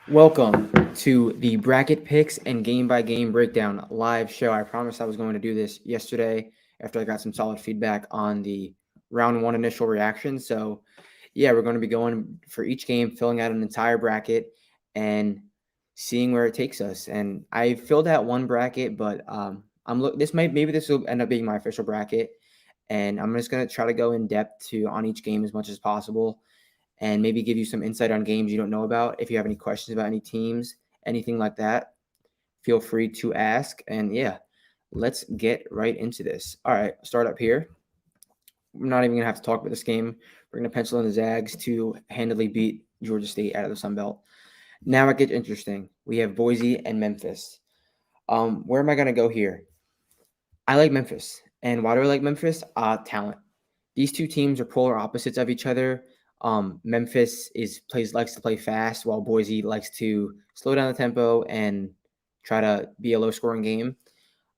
Welcome to the Bracket Picks and Game by Game Breakdown live show. I promised I was going to do this yesterday after I got some solid feedback on the round one initial reaction. So, yeah, we're going to be going for each game, filling out an entire bracket and seeing where it takes us. And I filled out one bracket, but this will end up being my official bracket, and I'm just going to try to go in depth on each game as much as possible and maybe give you some insight on games you don't know about. If you have any questions about any teams, anything like that, feel free to ask. And yeah, let's get right into this. All right, start up here. We're not even going to have to talk about this game. We're going to pencil in the Zags to handily beat Georgia State out of the Sun Belt. Now it gets interesting. We have Boise and Memphis. Where am I going to go here? I like Memphis. And why do I like Memphis? Talent. These two teams are polar opposites of each other. Memphis likes to play fast, while Boise likes to slow down the tempo and try to be a low-scoring game.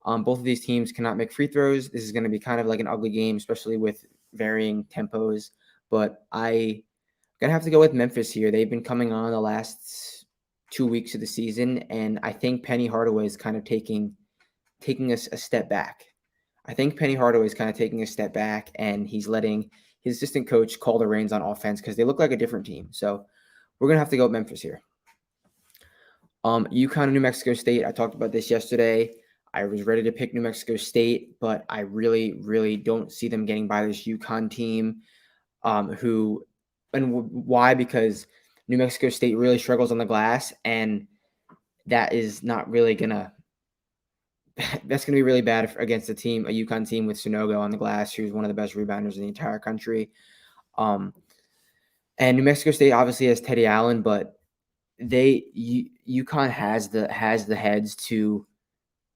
Both of these teams cannot make free throws. This is going to be kind of like an ugly game, especially with varying tempos. But I'm going to have to go with Memphis here. They've been coming on the last 2 weeks of the season, and I think Penny Hardaway is kind of taking us a step back. I think Penny Hardaway is kind of taking a step back, and he's letting his assistant coach call the reins on offense because they look like a different team. So we're gonna have to go with Memphis here. Uconn and New Mexico State. I talked about this yesterday. I was ready to pick New Mexico State, but I really, really don't see them getting by this Uconn team. Why? Because New Mexico State really struggles on the glass, and that is not really gonna. That's going to be really bad against a Uconn team with Sunogo on the glass, who's one of the best rebounders in the entire country. And New Mexico State obviously has Teddy Allen, but Uconn has the heads to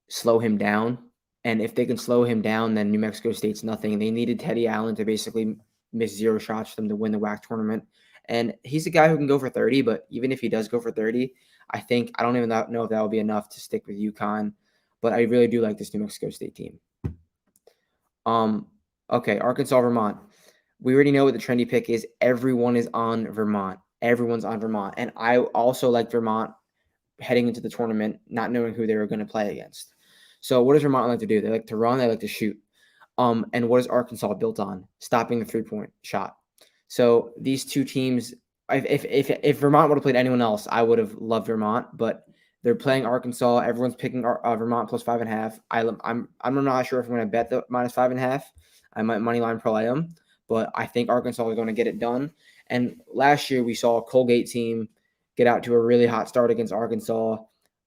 slow him down. And if they can slow him down, then New Mexico State's nothing. They needed Teddy Allen to basically miss 0 shots for them to win the WAC tournament. And he's a guy who can go for 30, but even if he does go for 30, I don't even know if that will be enough to stick with Uconn. But I really do like this New Mexico State team. Okay, Arkansas, Vermont. We already know what the trendy pick is. Everyone is on Vermont. Everyone's on Vermont. And I also like Vermont heading into the tournament, not knowing who they were going to play against. So what does Vermont like to do? They like to run. They like to shoot. And what is Arkansas built on? Stopping the three-point shot. So these two teams, if Vermont would have played anyone else, I would have loved Vermont. But they're playing Arkansas. Everyone's picking Vermont plus 5.5. I'm not sure if I'm going to bet the minus 5.5. I might moneyline parlay them, but I think Arkansas is going to get it done. And last year we saw a Colgate team get out to a really hot start against Arkansas,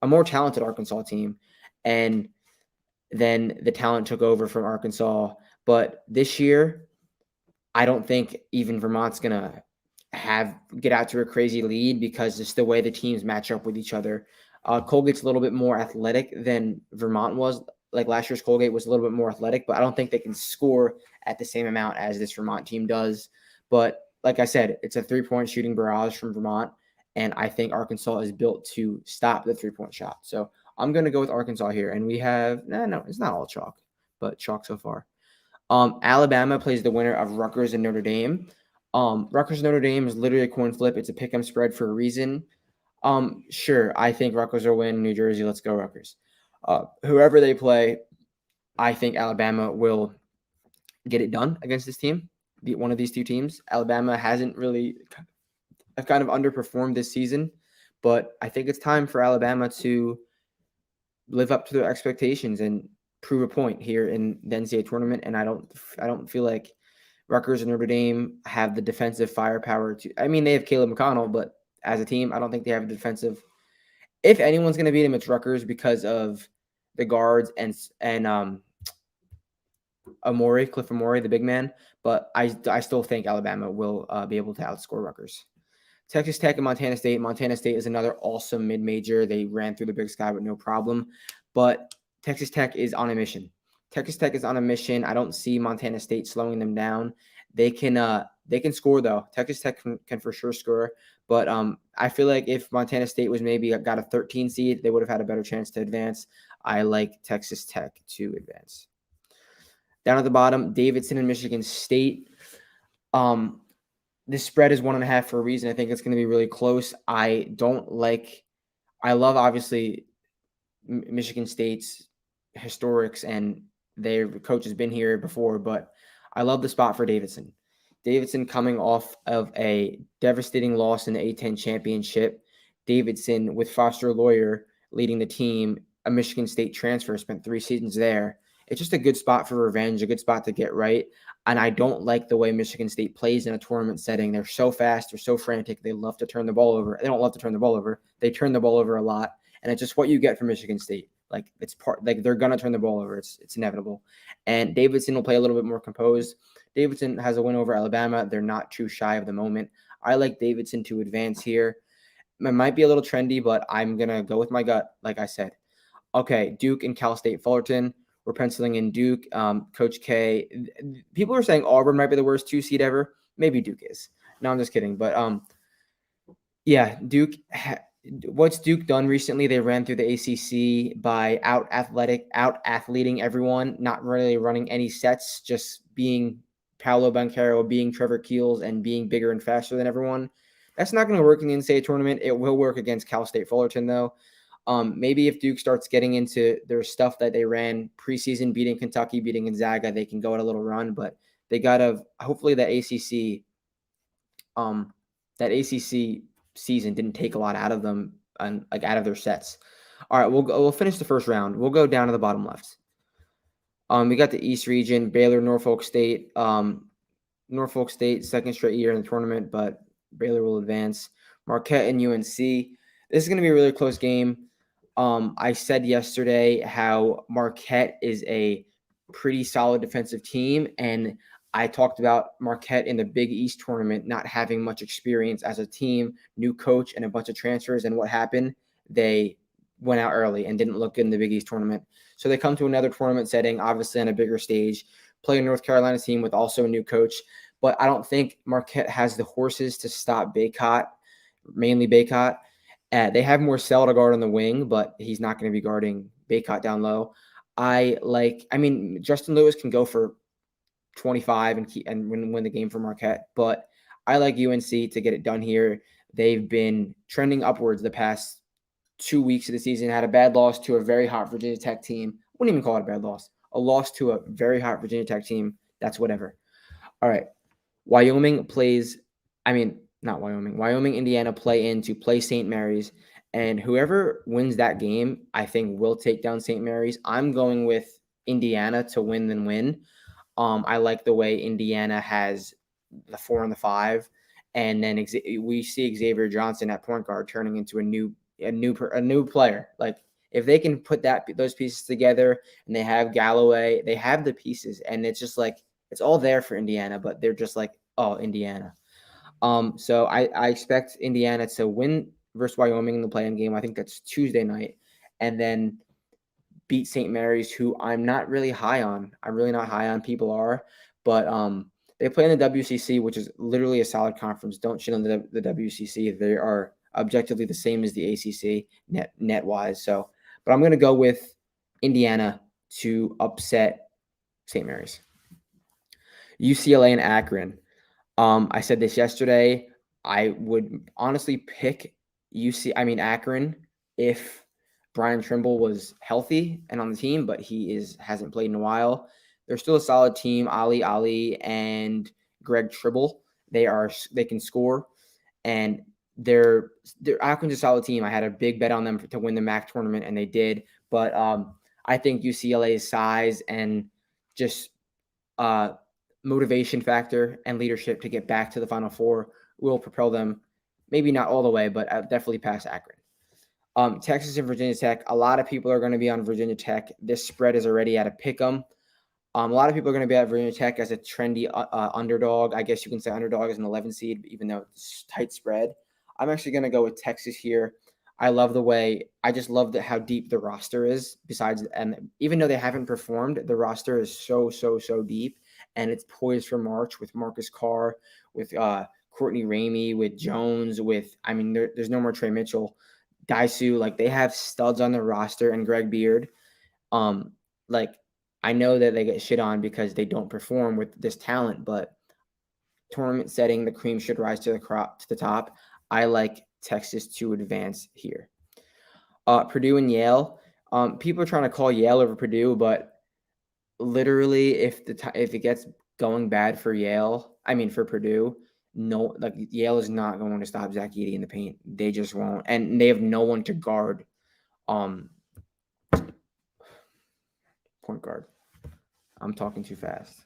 a more talented Arkansas team, and then the talent took over from Arkansas. But this year, I don't think even Vermont's going to get out to a crazy lead because it's the way the teams match up with each other. Colgate's a little bit more athletic than Vermont was. Like last year's Colgate was a little bit more athletic, but I don't think they can score at the same amount as this Vermont team does. But like I said, it's a three-point shooting barrage from Vermont, and I think Arkansas is built to stop the three-point shot. So I'm going to go with Arkansas here, and we have no, it's not all chalk, but chalk so far. Alabama plays the winner of Rutgers and Notre Dame. Rutgers Notre Dame is literally a coin flip. It's a pick 'em spread for a reason. Sure, I think Rutgers will win. New Jersey, let's go Rutgers. Whoever they play, I think Alabama will get it done against this team, beat one of these two teams. Alabama hasn't really kind of underperformed this season, but I think it's time for Alabama to live up to their expectations and prove a point here in the NCAA tournament. And I don't feel like Rutgers and Notre Dame have the defensive firepower to. I mean, they have Caleb McConnell, but as a team, I don't think they have a defensive. If anyone's going to beat them, it's Rutgers because of the guards and Cliff Amore, the big man. But I still think Alabama will be able to outscore Rutgers. Texas Tech and Montana State. Montana State is another awesome mid-major. They ran through the Big Sky with no problem. But Texas Tech is on a mission. Texas Tech is on a mission. I don't see Montana State slowing them down. They can score, though. Texas Tech can for sure score. But I feel like if Montana State was maybe got a 13 seed, they would have had a better chance to advance. I like Texas Tech to advance. Down at the bottom, Davidson and Michigan State. This spread is 1.5 for a reason. I think it's going to be really close. I love obviously Michigan State's historics, and their coach has been here before, but I love the spot for Davidson. Davidson coming off of a devastating loss in the A10 championship. Davidson with Foster Lawyer leading the team, a Michigan State transfer, spent 3 seasons there. It's just a good spot for revenge, a good spot to get right. And I don't like the way Michigan State plays in a tournament setting. They're so fast. They're so frantic. They love to turn the ball over. They don't love to turn the ball over. They turn the ball over a lot. And it's just what you get from Michigan State. Like they're gonna turn the ball over. It's inevitable. And Davidson will play a little bit more composed. Davidson has a win over Alabama. They're not too shy of the moment. I like Davidson to advance here. It might be a little trendy, but I'm gonna go with my gut, like I said. Okay, Duke and Cal State Fullerton. We're penciling in Duke. Coach K. People are saying Auburn might be the worst 2 seed ever. Maybe Duke is. No, I'm just kidding. But yeah, Duke. What's Duke done recently? They ran through the ACC by out athleting everyone, not really running any sets, just being Paolo Banchero, being Trevor Keels, and being bigger and faster than everyone. That's not going to work in the NCAA tournament. It will work against Cal State Fullerton, though. Maybe if Duke starts getting into their stuff that they ran preseason, beating Kentucky, beating Gonzaga, they can go on a little run. But they got to hopefully that ACC season didn't take a lot out of them and like out of their sets. All right, we'll finish the first round. We'll go down to the bottom left. We got the East region, Baylor, Norfolk State. Norfolk State, second straight year in the tournament, but Baylor will advance. Marquette and UNC. This is going to be a really close game. I said yesterday how Marquette is a pretty solid defensive team, and I talked about Marquette in the Big East tournament not having much experience as a team, new coach, and a bunch of transfers. And what happened? They went out early and didn't look good in the Big East tournament. So they come to another tournament setting, obviously on a bigger stage, play a North Carolina team with also a new coach. But I don't think Marquette has the horses to stop Baycott, mainly Baycott. They have Morcell to guard on the wing, but he's not going to be guarding Baycott down low. Justin Lewis can go for 25 and win the game for Marquette, but I like UNC to get it done here. They've been trending upwards the past 2 weeks of the season. Had a bad loss to a very hot Virginia Tech team. I wouldn't even call it a bad loss. A loss to a very hot Virginia Tech team. That's whatever. All right. Wyoming, Indiana play St. Mary's, and whoever wins that game, I think will take down St. Mary's. I'm going with Indiana to win. I like the way Indiana has the 4 and the 5, and then we see Xavier Johnson at point guard turning into a new player. Like if they can put those pieces together, and they have Galloway, they have the pieces, and it's just like it's all there for Indiana, but they're just like, oh, Indiana. So I expect Indiana to win versus Wyoming in the play-in game. I think that's Tuesday night, and then beat St. Mary's, who I'm not really high on. I'm really not high on. People are, but they play in the WCC, which is literally a solid conference. Don't shit on the WCC. They are objectively the same as the ACC net wise. So, but I'm going to go with Indiana to upset St. Mary's. UCLA and Akron. I said this yesterday. I would honestly pick Akron if Brian Trimble was healthy and on the team, but he hasn't played in a while. They're still a solid team. Ali and Greg Tribble. They can score, and they're Akron's a solid team. I had a big bet on them to win the MAC tournament, and they did. But I think UCLA's size and just motivation factor and leadership to get back to the Final Four will propel them, maybe not all the way, but definitely past Akron. Texas and Virginia Tech. A lot of people are going to be on Virginia Tech. This spread is already at a pick 'em. A lot of people are going to be at Virginia Tech as a trendy underdog. I guess you can say underdog as an 11 seed, even though it's tight spread. I'm actually going to go with Texas here. I just love how deep the roster is. And even though they haven't performed, the roster is so deep, and it's poised for March with Marcus Carr, with Courtney Ramey, with Jones, there's no more Trey Mitchell, Daisu. Like they have studs on their roster, and Greg Beard. I know that they get shit on because they don't perform with this talent, but tournament setting, the cream should rise to the top. I like Texas to advance here. Purdue and Yale. People are trying to call Yale over Purdue, but literally, if it gets going bad for for Purdue, no, like Yale is not going to stop Zach Edey in the paint. They just won't, and they have no one to guard. Point guard. I'm talking too fast.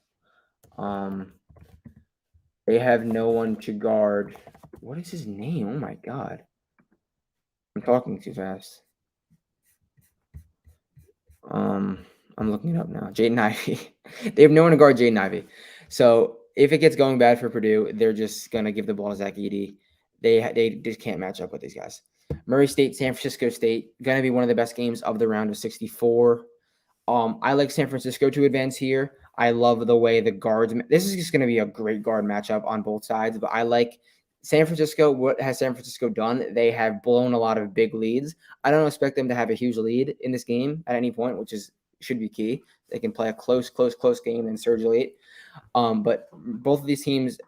They have no one to guard. What is his name? Oh my god. I'm talking too fast. I'm looking it up now. Jaden Ivey. They have no one to guard Jaden Ivey. So if it gets going bad for Purdue, they're just gonna give the ball to Zach Edey. They just can't match up with these guys. Murray State, San Francisco State, gonna be one of the best games of the round of 64. I like San Francisco to advance here. I love the way the guards. This is just going to be a great guard matchup on both sides. But I like San Francisco. What has San Francisco done? They have blown a lot of big leads. I don't expect them to have a huge lead in this game at any point, which should be key. They can play a close game and surge late. But both of these teams,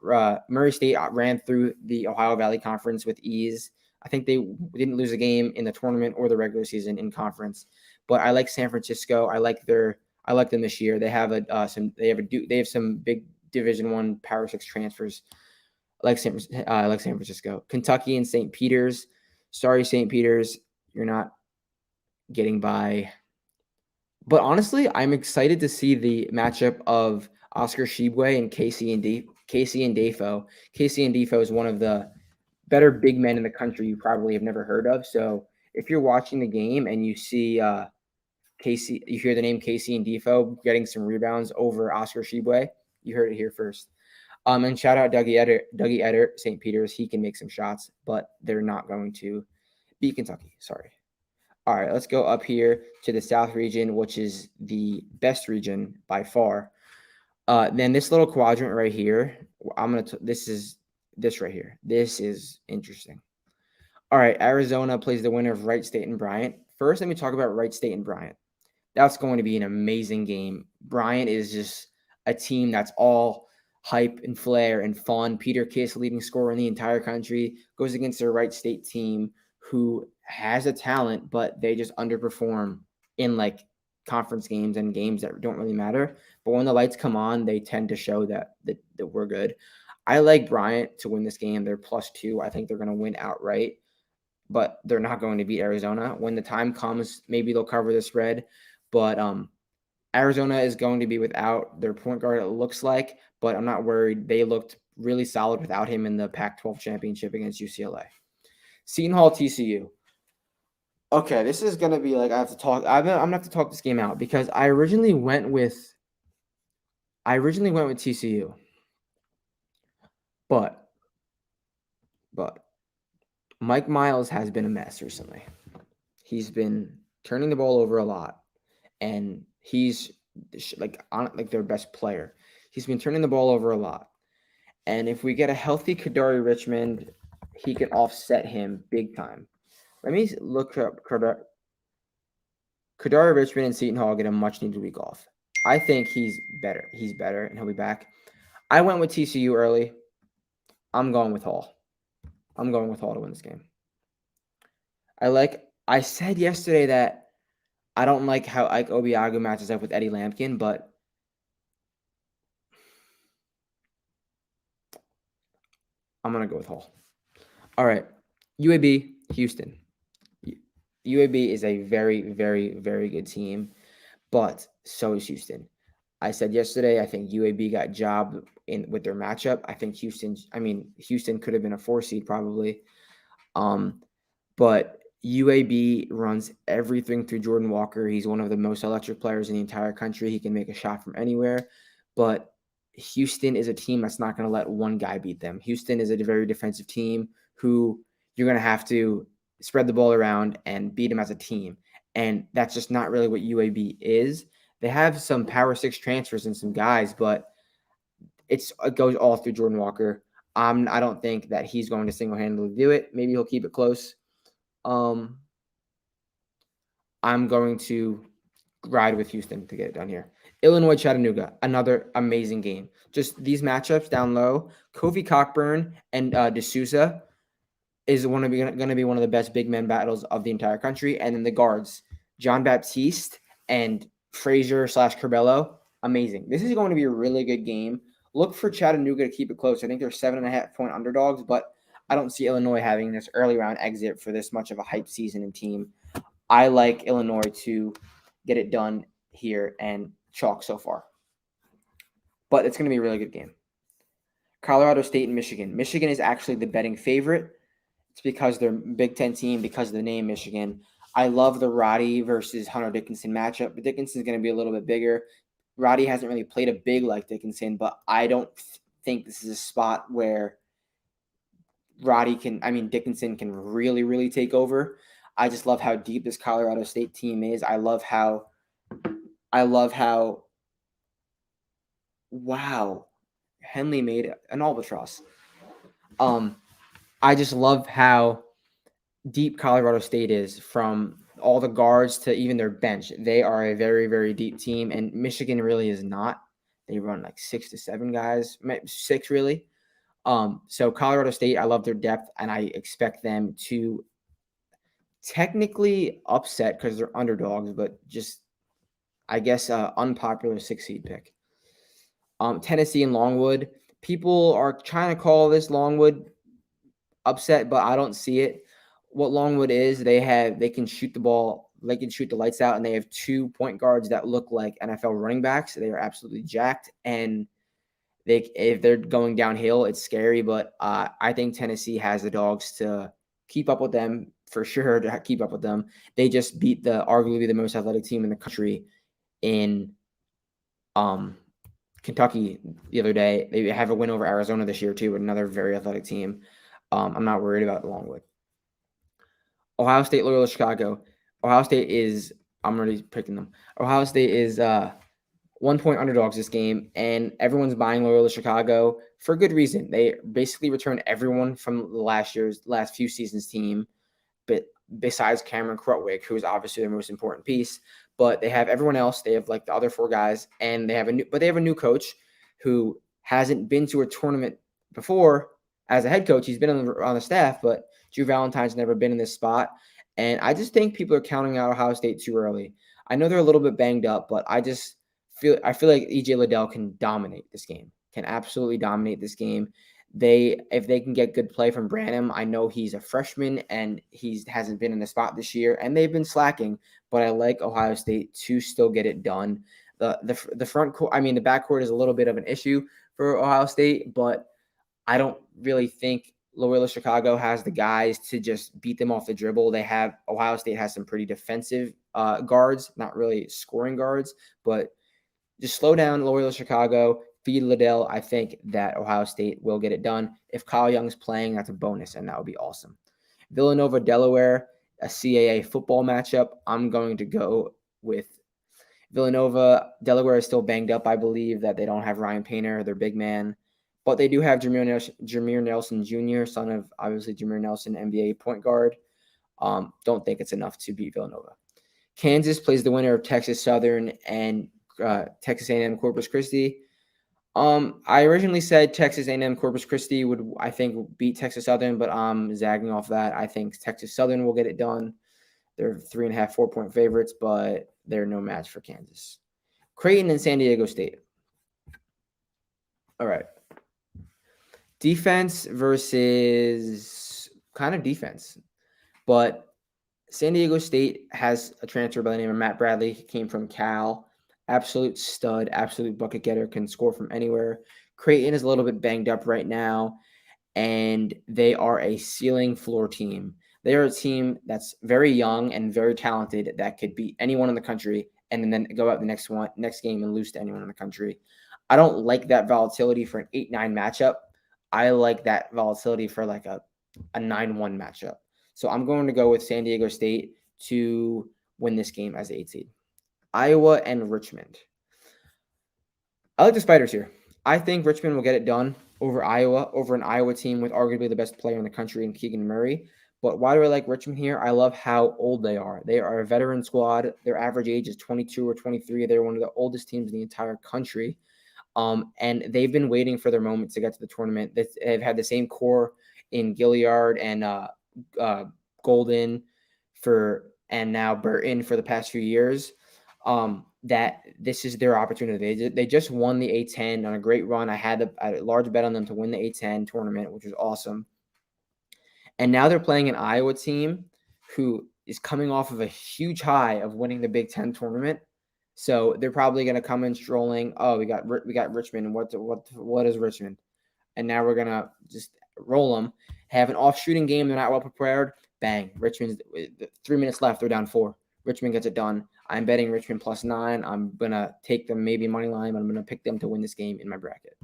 Murray State ran through the Ohio Valley Conference with ease. I think they didn't lose a game in the tournament or the regular season in conference. But I like San Francisco. I like them this year. They have some big Division I Power 6 transfers. I like San Francisco. Kentucky and St. Peter's. Sorry, St. Peter's, you're not getting by. But honestly, I'm excited to see the matchup of Oscar Tshiebwe and Casey Ndefo. Casey Ndefo is one of the better big men in the country you probably have never heard of. So if you're watching the game and you see you hear the name Casey Ndefo getting some rebounds over Oscar Tshiebwe, you heard it here first. And shout out Dougie Eddert, St. Peter's. He can make some shots, but they're not going to beat Kentucky. Sorry. All right, let's go up here to the South region, which is the best region by far. Then this little quadrant right here, this right here. This is interesting. All right, Arizona plays the winner of Wright State and Bryant. First, let me talk about Wright State and Bryant. That's going to be an amazing game. Bryant is just a team that's all hype and flair and fun. Peter Kiss, leading scorer in the entire country, goes against a Wright State team who has a talent, but they just underperform in like conference games and games that don't really matter. But when the lights come on, they tend to show that we're good. I like Bryant to win this game. They're +2. I think they're going to win outright, but they're not going to beat Arizona. When the time comes, maybe they'll cover the spread. But Arizona is going to be without their point guard, it looks like, but I'm not worried. They looked really solid without him in the Pac-12 championship against UCLA. Seton Hall, TCU. Okay, this is going to be like I'm going to have to talk this game out because I originally went with TCU. But Mike Miles has been a mess recently. He's been turning the ball over a lot, and he's like their best player. He's been turning the ball over a lot. And if we get a healthy Kadari Richmond, he can offset him big time. Let me look up Kadari Richmond and Seton Hall get a much-needed week off. I think he's better. He's better, and he'll be back. I went with TCU early. I'm going with Hall. I'm going with Hall to win this game. I said yesterday that I don't like how Ike Obiagu matches up with Eddie Lampkin, but I'm going to go with Hall. All right. UAB, Houston. UAB is a very, very, very good team, but so is Houston. I said yesterday, I think UAB got jobbed with their matchup. I think Houston could have been a 4 seed probably. But UAB runs everything through Jordan Walker. He's one of the most electric players in the entire country. He can make a shot from anywhere. But Houston is a team that's not going to let one guy beat them. Houston is a very defensive team who you're going to have to spread the ball around and beat them as a team. And that's just not really what UAB is. They have some Power 6 transfers and some guys, but it goes all through Jordan Walker. I don't think that he's going to single-handedly do it. Maybe he'll keep it close. I'm going to ride with Houston to get it done here. Illinois Chattanooga, another amazing game. Just these matchups down low. Kofi Cockburn and D'Souza is going to be one of the best big men battles of the entire country. And then the guards, John Baptiste and Frazier / Curbelo, amazing. This is going to be a really good game. Look for Chattanooga to keep it close. I think they're 7.5-point underdogs, but I don't see Illinois having this early round exit for this much of a hype season and team. I like Illinois to get it done here and chalk so far. But it's going to be a really good game. Colorado State and Michigan. Michigan is actually the betting favorite. It's because they're a Big Ten team, because of the name Michigan. I love the Roddy versus Hunter Dickinson matchup, but Dickinson's going to be a little bit bigger. Roddy hasn't really played a big like Dickinson, but I don't think this is a spot where Dickinson can really, really take over. I just love how deep this Colorado State team is. I love how wow, Henley made an albatross. I just love how deep Colorado State is, from all the guards to even their bench. They are a very, very deep team, and Michigan really is not. They run like 6 to 7 guys, 6 really. So Colorado State, I love their depth, and I expect them to technically upset because they're underdogs, but just, I guess, unpopular 6 seed pick. Tennessee and Longwood. People are trying to call this Longwood upset, but I don't see it. What Longwood is, they can shoot the ball, they can shoot the lights out, and they have 2 point guards that look like NFL running backs. They are absolutely jacked, and if they're going downhill, it's scary. But I think Tennessee has the dogs to keep up with them, for sure, to keep up with them. They just beat arguably the most athletic team in the country in Kentucky the other day. They have a win over Arizona this year too, another very athletic team. I'm not worried about Longwood. Ohio State, Loyola, Chicago. Ohio State is, I'm already picking them. Ohio State is 1 point underdogs this game, and everyone's buying Loyola Chicago for good reason. They basically returned everyone from the last few seasons team, but besides Cameron Krutwig, who is obviously their most important piece. But they have everyone else. They have like the other 4 guys, and they have a new coach who hasn't been to a tournament before as a head coach. He's been on the staff, but Drew Valentine's never been in this spot. And I just think people are counting out Ohio State too early. I know they're a little bit banged up, but I feel like EJ Liddell can dominate this game, can absolutely dominate this game. If they can get good play from Branham, I know he's a freshman and he hasn't been in the spot this year, and they've been slacking, but I like Ohio State to still get it done. The front court, the backcourt is a little bit of an issue for Ohio State, but I don't really think Loyola Chicago has the guys to just beat them off the dribble. Ohio State has some pretty defensive guards, not really scoring guards, but just slow down Loyola Chicago, feed Liddell. I think that Ohio State will get it done. If Kyle Young's playing, that's a bonus, and that would be awesome. Villanova, Delaware, a CAA football matchup. I'm going to go with Villanova. Delaware is still banged up. I believe that they don't have Ryan Painter, their big man, but they do have Jameer Nelson Jr., son of obviously Jameer Nelson, NBA point guard. Don't think it's enough to beat Villanova. Kansas plays the winner of Texas Southern and Texas A&M Corpus Christi. I originally said Texas A&M Corpus Christi would, I think, beat Texas Southern, but I'm zagging off that. I think Texas Southern will get it done. They're 3.5, 4 point favorites, but they're no match for Kansas. Creighton and San Diego State. All right. Defense versus kind of defense, but San Diego State has a transfer by the name of Matt Bradley. He came from Cal. Absolute stud, absolute bucket getter, can score from anywhere. Creighton is a little bit banged up right now, and they are a ceiling floor team. They are a team that's very young and very talented that could beat anyone in the country and then go out the next game and lose to anyone in the country. I don't like that volatility for an 8-9 matchup. I like that volatility for like a 9-1 matchup. So I'm going to go with San Diego State to win this game as 8 seed. Iowa and Richmond. I like the Spiders here. I think Richmond will get it done over Iowa, over an Iowa team with arguably the best player in the country in Keegan Murray. But why do I like Richmond here? I love how old they are. They are a veteran squad. Their average age is 22 or 23. They're one of the oldest teams in the entire country. And they've been waiting for their moment to get to the tournament. They've had the same core in Gilliard and Golden and now Burton for the past few years. That this is their opportunity. They just won the A10 on a great run. I had a large bet on them to win the A10 tournament, which was awesome. And now they're playing an Iowa team who is coming off of a huge high of winning the Big Ten tournament. So they're probably going to come in strolling. Oh, we got Richmond. What is Richmond? And now we're gonna just roll them. Have an off shooting game. They're not well prepared. Bang. Richmond's 3 minutes left. They're down 4. Richmond gets it done. I'm betting Richmond +9. I'm gonna take them maybe money line, but I'm gonna pick them to win this game in my bracket.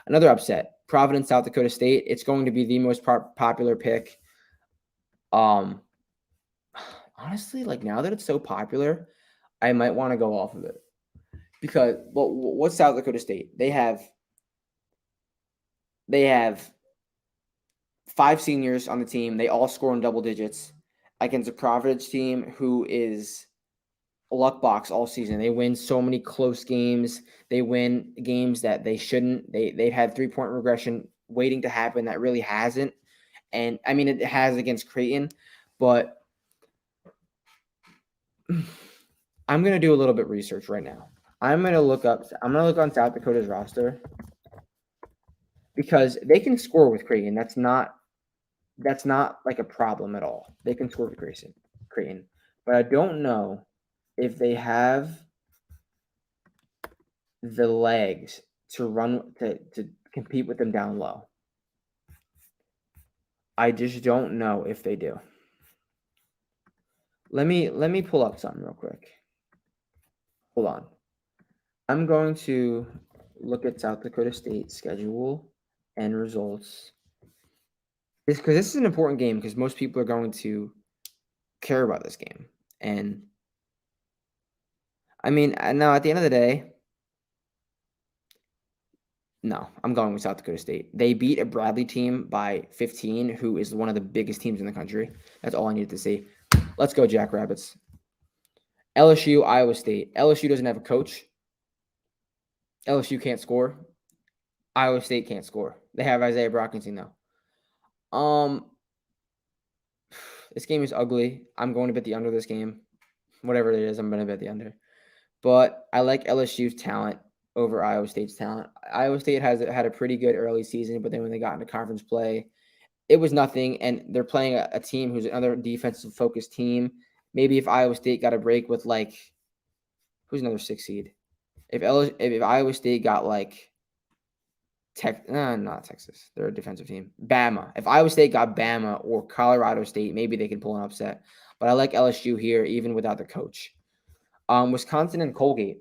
Another upset, Providence, South Dakota State. It's going to be the most popular pick. Honestly, like now that it's so popular, I might want to go off of it because what's South Dakota State? They have 5 seniors on the team. They all score in double digits against a Providence team who is a luck box all season. They win so many close games. They win games that they shouldn't. They've had 3-point regression waiting to happen that really hasn't. And I mean, it has against Creighton, but I'm going to do a little bit of research right now. I'm going to look on South Dakota's roster because they can score with Creighton. That's not like a problem at all. They can score with Creighton. But I don't know if they have the legs to run to compete with them down low. I just don't know if they do. Let me pull up something real quick. Hold on. I'm going to look at South Dakota State schedule and results. Because this is an important game because most people are going to care about this game. And I mean, no, at the end of the day, no, I'm going with South Dakota State. They beat a Bradley team by 15, who is one of the biggest teams in the country. That's all I needed to see. Let's go, Jackrabbits. LSU, Iowa State. LSU doesn't have a coach. LSU can't score. Iowa State can't score. They have Isaiah Brockington, though. This game is ugly. I'm going to bet the under this game. Whatever it is, I'm going to bet the under. But I like LSU's talent over Iowa State's talent. Iowa State had a pretty good early season, but then when they got into conference play, it was nothing. And they're playing a team who's another defensive-focused team. Maybe if Iowa State got a break with, like, who's another 6 seed? If Iowa State got, like, not Texas. They're a defensive team. Bama. If Iowa State got Bama or Colorado State, maybe they could pull an upset. But I like LSU here, even without the coach. Wisconsin and Colgate.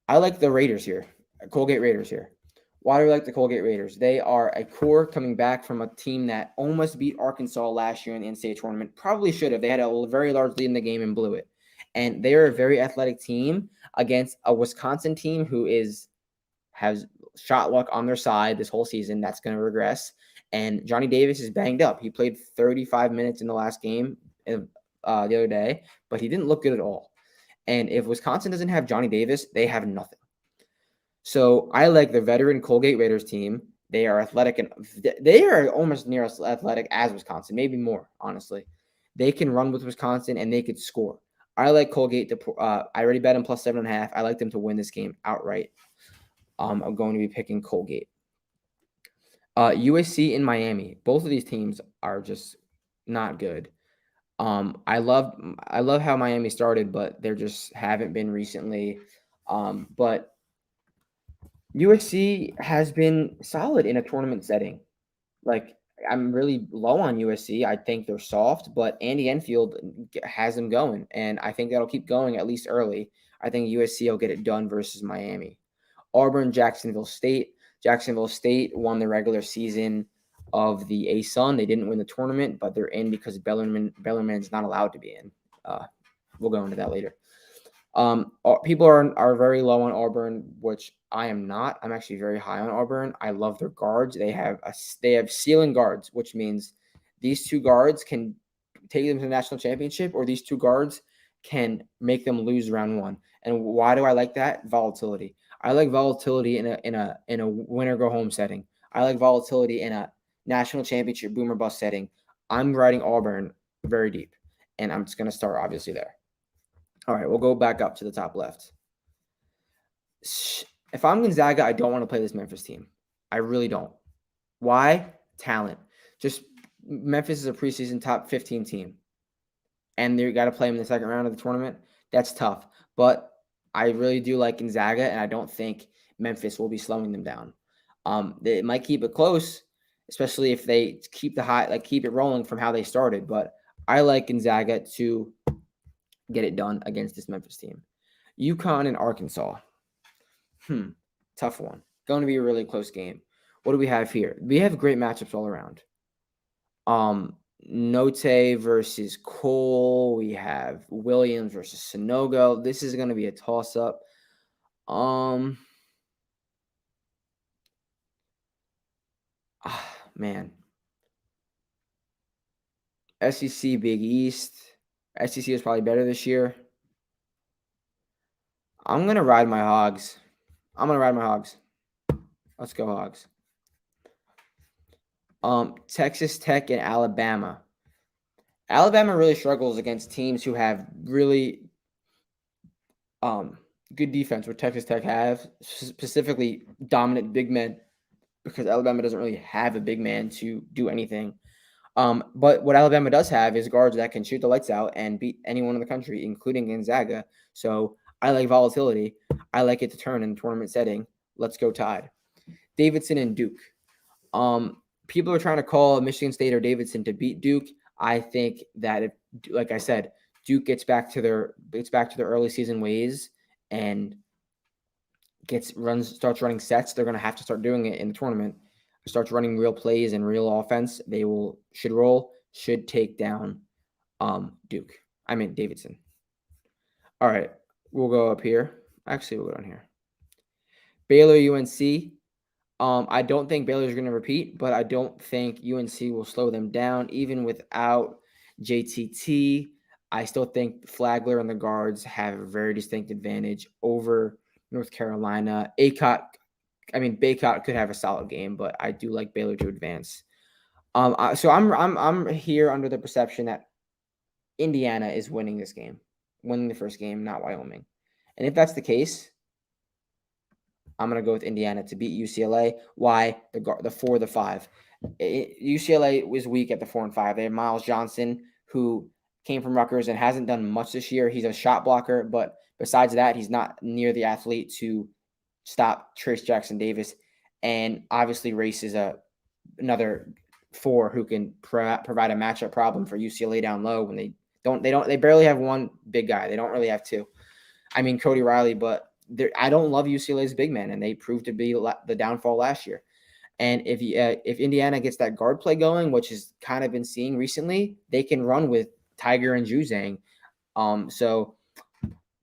I like the Raiders here. Colgate Raiders here. Why do I like the Colgate Raiders? They are a core coming back from a team that almost beat Arkansas last year in the NCAA tournament. Probably should have. They had a very large lead in the game and blew it. And they're a very athletic team against a Wisconsin team who has shot luck on their side this whole season. That's going to regress. And Johnny Davis is banged up. He played 35 minutes in the last game the other day, but he didn't look good at all. And if Wisconsin doesn't have Johnny Davis, they have nothing. So I like the veteran Colgate Raiders team. They are athletic, and they are almost near as athletic as Wisconsin, maybe more, honestly. They can run with Wisconsin, and they could score. I like Colgate I already bet them +7.5. I like them to win this game outright. I'm going to be picking Colgate. USC and Miami. Both of these teams are just not good. I love how Miami started, but they just haven't been recently. But USC has been solid in a tournament setting. Like, I'm really low on USC. I think they're soft, but Andy Enfield has them going, and I think that'll keep going at least early. I think USC will get it done versus Miami. Auburn, Jacksonville State. Jacksonville State won the regular season of the ASUN. They didn't win the tournament, but they're in because Bellarmine's not allowed to be in. We'll go into that later. People are very low on Auburn, which I am not. I'm actually very high on Auburn. I love their guards. They have ceiling guards, which means these two guards can take them to the national championship, or these two guards can make them lose round one. And why do I like that? Volatility. I like volatility in a win or go home setting. I like volatility in a national championship boom or bust setting. I'm riding Auburn very deep, and I'm just going to start obviously there. All right, we'll go back up to the top left. If I'm Gonzaga, I don't want to play this Memphis team. I really don't. Why? Talent. Just Memphis is a preseason top 15 team, and you got to play them in the second round of the tournament. That's tough, but I really do like Gonzaga, and I don't think Memphis will be slowing them down. They might keep it close, especially if they keep keep it rolling from how they started. But I like Gonzaga to get it done against this Memphis team. Uconn and Arkansas. Tough one. Going to be a really close game. What do we have here? We have great matchups all around. Notre versus Cole. We have Williams versus Sonogo. This is going to be a toss-up. Man. SEC Big East. SEC is probably better this year. I'm going to ride my Hogs. Let's go Hogs. Texas Tech and Alabama. Alabama really struggles against teams who have really good defense, what Texas Tech have, specifically dominant big men, because Alabama doesn't really have a big man to do anything. But what Alabama does have is guards that can shoot the lights out and beat anyone in the country, including Gonzaga. So I like volatility. I like it to turn in a tournament setting. Let's go Tide. Davidson and Duke. People are trying to call Michigan State or Davidson to beat Duke. I think that if, like I said, Duke gets back to their early season ways and starts running sets, they're going to have to start doing it in the tournament. Starts running real plays and real offense. They should take down Davidson. All right, we'll go up here. Actually, we'll go down here. Baylor UNC. I don't think Baylor's going to repeat, but I don't think UNC will slow them down. Even without JTT, I still think Flagler and the guards have a very distinct advantage over North Carolina. Baycott could have a solid game, but I do like Baylor to advance. So I'm here under the perception that Indiana is winning this game, winning the first game, not Wyoming. And if that's the case, I'm going to go with Indiana to beat UCLA. Why? The 4, the 5. UCLA was weak at the 4 and 5. They have Miles Johnson, who came from Rutgers and hasn't done much this year. He's a shot blocker, but besides that, he's not near the athlete to stop Trace Jackson Davis. And obviously, Race is another 4 who can provide a matchup problem for UCLA down low when they barely have one big guy. They don't really have 2. Cody Riley, but I don't love UCLA's big man, and they proved to be the downfall last year. And if Indiana gets that guard play going, which has kind of been seeing recently, they can run with Tiger and Juzang. So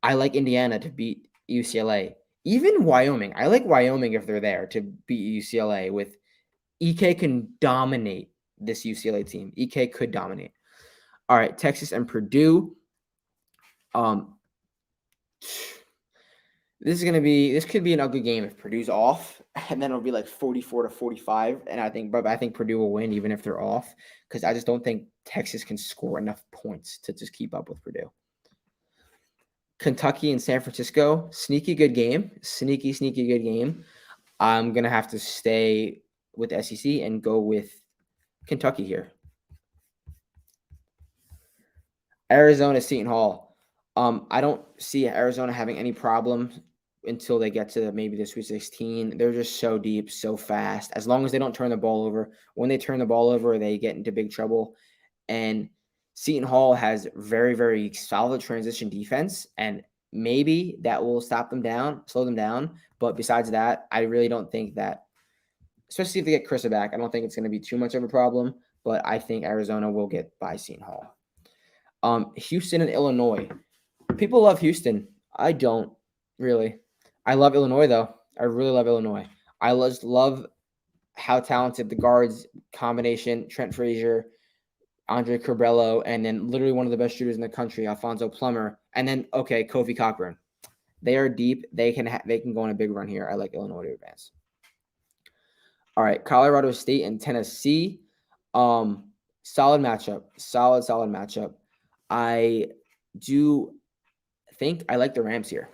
I like Indiana to beat UCLA. Even Wyoming. I like Wyoming if they're there to beat UCLA. With EK can dominate this UCLA team. EK could dominate. All right, Texas and Purdue. This could be an ugly game if Purdue's off, and then it'll be like 44-45. And I think Purdue will win even if they're off, because I just don't think Texas can score enough points to just keep up with Purdue. Kentucky and San Francisco, sneaky good game. Sneaky good game. I'm going to have to stay with SEC and go with Kentucky here. Arizona, Seton Hall. I don't see Arizona having any problem until they get to maybe the Sweet 16. They're just so deep, so fast. As long as they don't turn the ball over. When they turn the ball over, they get into big trouble. And Seton Hall has very, very solid transition defense, and maybe that will slow them down. But besides that, I really don't think that, especially if they get Chris back, I don't think it's going to be too much of a problem. But I think Arizona will get by Seton Hall. Houston and Illinois. People love Houston. I don't really. I love Illinois, though. I really love Illinois. I just love how talented the guards combination, Trent Frazier, Andre Curbelo, and then literally one of the best shooters in the country, Alfonso Plummer, and then Kofi Cockburn. They are deep. They can go on a big run here. I like Illinois to advance. All right, Colorado State and Tennessee. Solid matchup. Solid matchup. I do think I like the Rams here.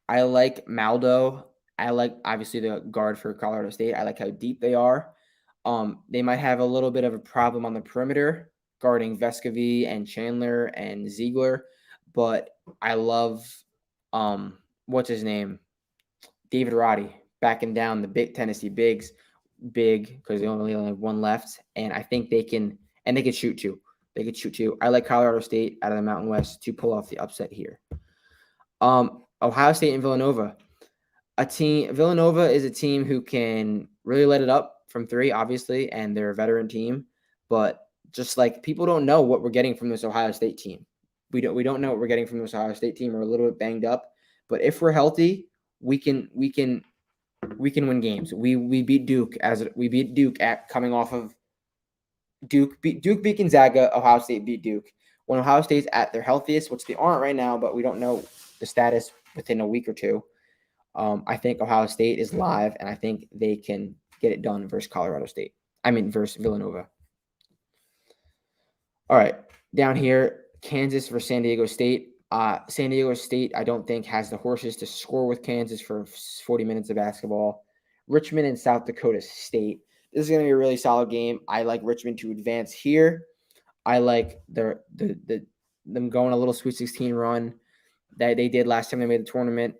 I like Maldo. I like, obviously, the guard for Colorado State. I like how deep they are. They might have a little bit of a problem on the perimeter guarding Vescovi and Chandler and Ziegler, but I love what's his name? David Roddy backing down the big Tennessee bigs, big because they only have one left, and I think they can shoot too. They could shoot too. I like Colorado State out of the Mountain West to pull off the upset here. Ohio State and Villanova. Villanova is a team who can really let it up from three, obviously, and they're a veteran team. But just like people don't know what we're getting from this Ohio State team. We don't know what we're getting from this Ohio State team. We're a little bit banged up, but if we're healthy, we can win games. We beat Duke at coming off of Duke beat Gonzaga. Ohio State beat Duke. When Ohio State's at their healthiest, which they aren't right now, but we don't know the status within a week or two. I think Ohio State is live, and I think they can get it done versus versus Villanova. All right, down here, Kansas versus San Diego State. San Diego State, I don't think, has the horses to score with Kansas for 40 minutes of basketball. Richmond and South Dakota State. This is going to be a really solid game. I like Richmond to advance here. I like them going a little Sweet 16 run that they did last time they made the tournament.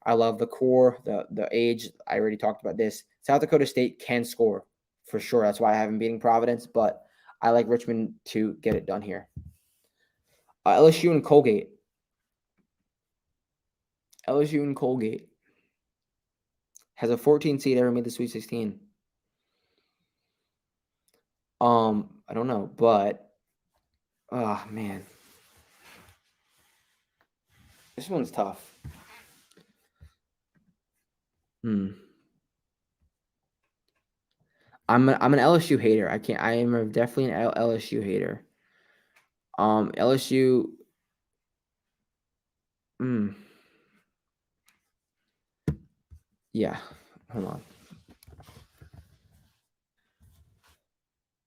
I love the core, the age. I already talked about this. South Dakota State can score for sure. That's why I have them beating Providence, but I like Richmond to get it done here. LSU and Colgate. LSU and Colgate has a 14 seed ever made the Sweet 16. I don't know, but oh man, this one's tough. I'm an LSU hater. I am definitely an LSU hater. LSU. Yeah. Hold on.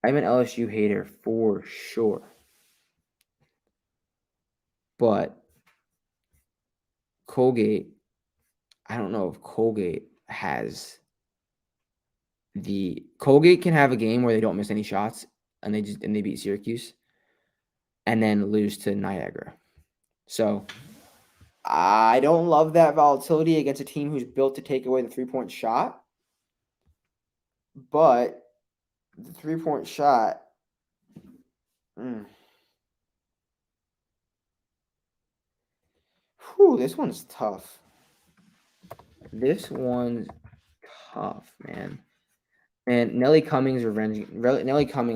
I'm an LSU hater for sure. But Colgate, I don't know if Colgate has Colgate can have a game where they don't miss any shots and they beat Syracuse and then lose to Niagara. So I don't love that volatility against a team who's built to take away the 3-point shot. But the 3-point shot, this one's tough. This one's tough, man. And Nelly Cummings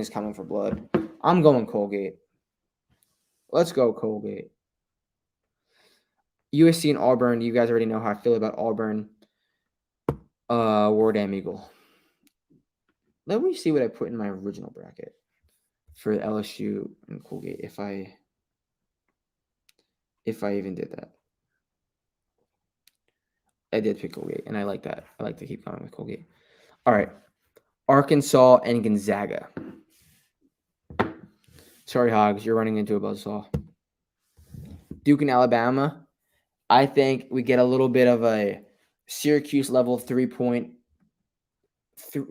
coming for blood. I'm going Colgate. Let's go Colgate. USC and Auburn. You guys already know how I feel about Auburn. War Damn Eagle. Let me see what I put in my original bracket for LSU and Colgate. If I even did that. I did pick Colgate, and I like that. I like to keep going with Colgate. All right. Arkansas and Gonzaga. Sorry, Hogs. You're running into a buzzsaw. Duke and Alabama. I think we get a little bit of a Syracuse level 3-point,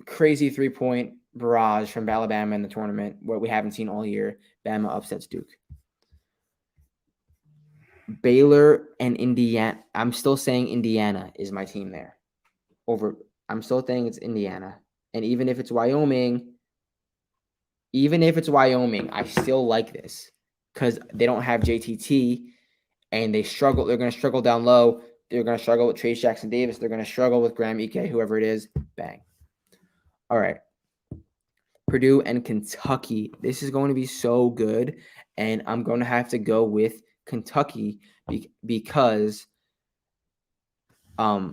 crazy 3-point barrage from Alabama in the tournament, what we haven't seen all year. Bama upsets Duke. Baylor and Indiana. I'm still saying Indiana is my team there. I'm still saying it's Indiana. And even if it's Wyoming, I still like this because they don't have JTT and they struggle. They're going to struggle down low. They're going to struggle with Trace Jackson Davis. They're going to struggle with Graham Ike, whoever it is. Bang. All right. Purdue and Kentucky. This is going to be so good. And I'm going to have to go with Kentucky because Purdue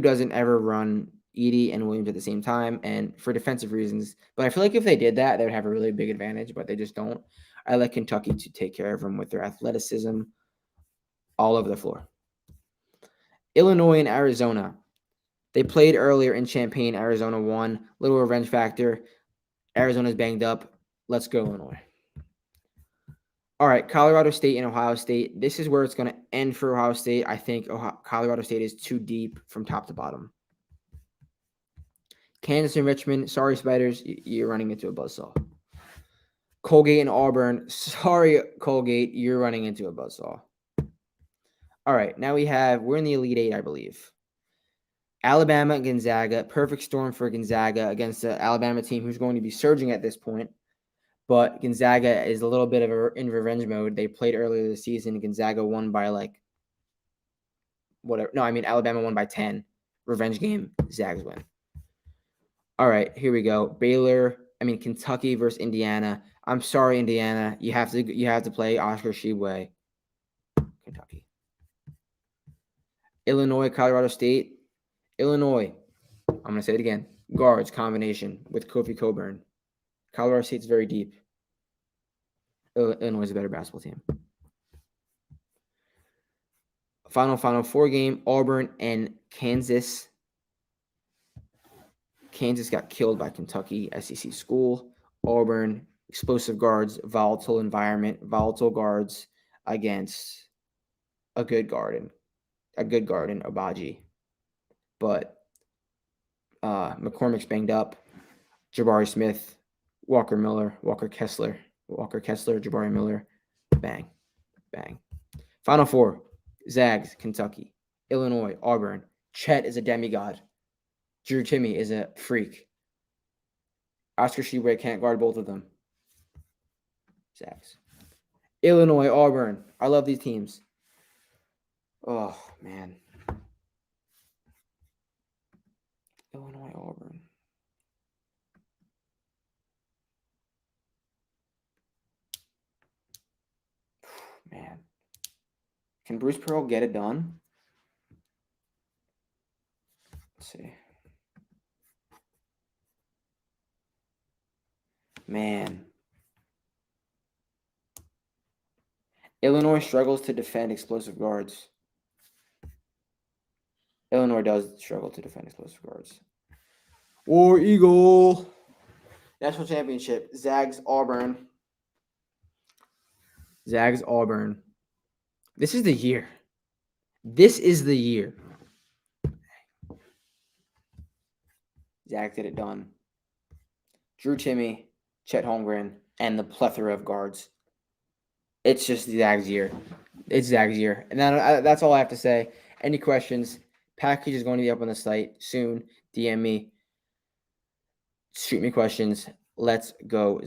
doesn't ever run Edey and Williams at the same time, and for defensive reasons. But I feel like if they did that, they would have a really big advantage, but they just don't. I like Kentucky to take care of them with their athleticism all over the floor. Illinois and Arizona. They played earlier in Champaign. Arizona won. Little revenge factor. Arizona's banged up. Let's go, Illinois. All right, Colorado State and Ohio State. This is where it's going to end for Ohio State. I think Colorado State is too deep from top to bottom. Kansas and Richmond. Sorry, Spiders. You're running into a buzzsaw. Colgate and Auburn. Sorry, Colgate. You're running into a buzzsaw. All right, now we're in the Elite Eight, I believe. Alabama and Gonzaga. Perfect storm for Gonzaga against the Alabama team who's going to be surging at this point. But Gonzaga is a little bit in revenge mode. They played earlier this season. Gonzaga won by Alabama won by 10. Revenge game. Zags win. All right, here we go. Kentucky versus Indiana. I'm sorry, Indiana. You have to play Oscar Tshiebwe. Kentucky. Illinois, Colorado State. Illinois. I'm going to say it again. Guards combination with Kofi Cockburn. Colorado State's very deep. Illinois is a better basketball team. Final four game, Auburn and Kansas. Kansas got killed by Kentucky, SEC school. Auburn, explosive guards, volatile environment, volatile guards against a good guard in Obagi. But McCormick's banged up. Jabari Smith, Walker Kessler, Jabari Miller. Bang. Bang. Final four. Zags, Kentucky. Illinois, Auburn. Chet is a demigod. Drew Timme is a freak. Oscar Tshiebwe can't guard both of them. Zags. Illinois, Auburn. I love these teams. Oh, man. Illinois, Auburn. Man. Can Bruce Pearl get it done? Let's see. Man. Illinois struggles to defend explosive guards. Illinois does struggle to defend explosive guards. War Eagle. National championship. Zags, Auburn. Zags, Auburn. This is the year. Zags get it done. Drew Timme, Chet Holmgren, and the plethora of guards. It's just Zags' year. And that's all I have to say. Any questions? Package is going to be up on the site soon. DM me. Shoot me questions. Let's go.